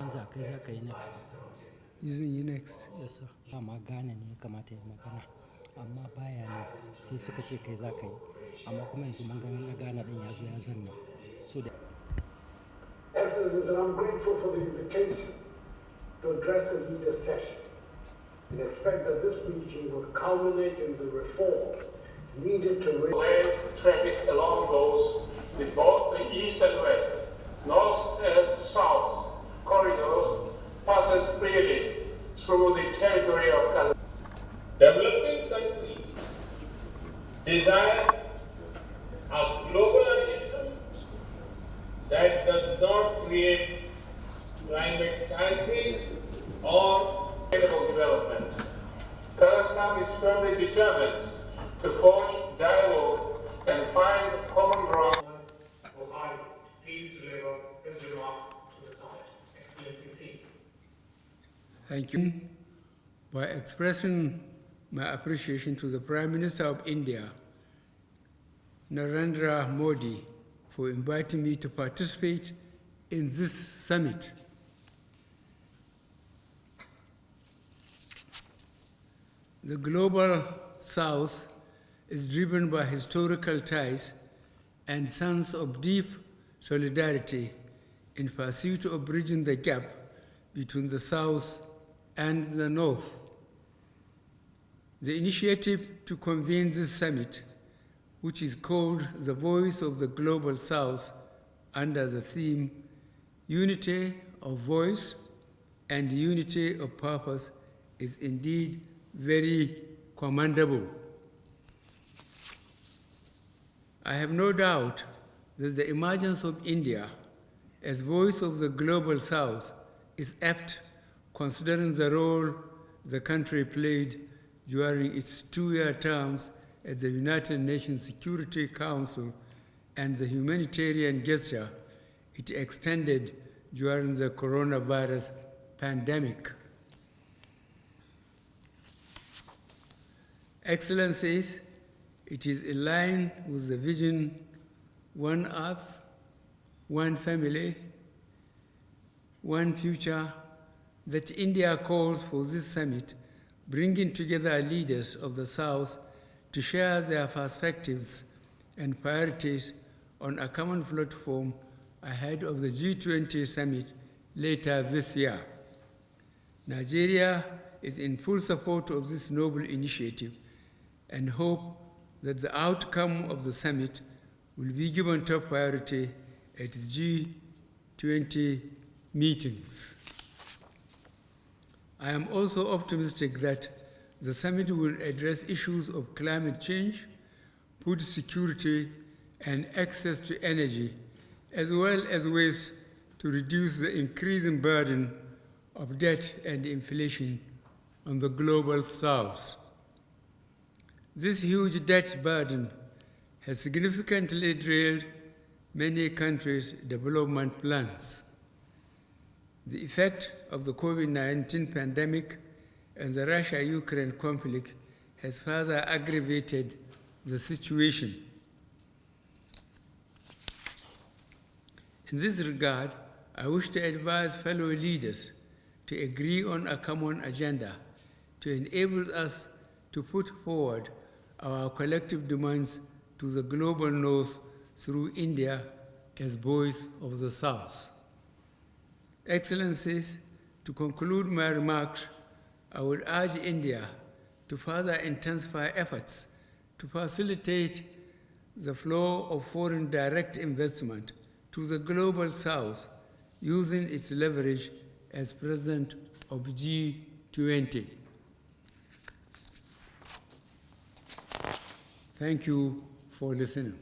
za ka yi next. Using you next. Yes sir. Amma Ghana ne kamata ya magana. Amma baya ne sai suka ce kai za ka yi. Amma kuma yanzu mun ga na Ghana din ya zo ya zanna. So da Excellencies, I'm grateful for the invitation to address the leaders' session and expect that this meeting will culminate in the reform needed to regulate traffic along those with both the east and west, north and south corridors passes freely through the territory of Canada. Developing countries desire a globalization that does not create climate crises or sustainable development. Kazakhstan is firmly determined to forge dialogue and find common ground. Buhari, please deliver his remarks to the summit. Excellency, please. Thank you. By expressing my appreciation to the Prime Minister of India, Narendra Modi, for inviting me to participate in this summit. The Global South is driven by historical ties and sense of deep solidarity in pursuit of bridging the gap between the South and the North. The initiative to convene this summit, which is called the Voice of the Global South under the theme Unity of Voice and Unity of Purpose, is indeed very commendable. I have no doubt that the emergence of India as voice of the Global South is apt, considering the role the country played during its 2-year terms at the United Nations Security Council and the humanitarian gesture it extended during the coronavirus pandemic. Excellencies, it is in line with the vision One Earth, One Family, One Future that India calls for this summit, bringing together leaders of the South to share their perspectives and priorities on a common platform ahead of the G20 summit later this year. Nigeria is in full support of this noble initiative and hope that the outcome of the summit will be given top priority at its G20 meetings. I am also optimistic that the summit will address issues of climate change, food security, and access to energy, as well as ways to reduce the increasing burden of debt and inflation on the Global South. This huge debt burden has significantly derailed many countries' development plans. The effect of the COVID-19 pandemic and the Russia-Ukraine conflict has further aggravated the situation. In this regard, I wish to advise fellow leaders to agree on a common agenda to enable us to put forward our collective demands to the global North through India as voice of the South. Excellencies, to conclude my remarks, I would urge India to further intensify efforts to facilitate the flow of foreign direct investment to the Global South using its leverage as president of G20. Thank you for listening.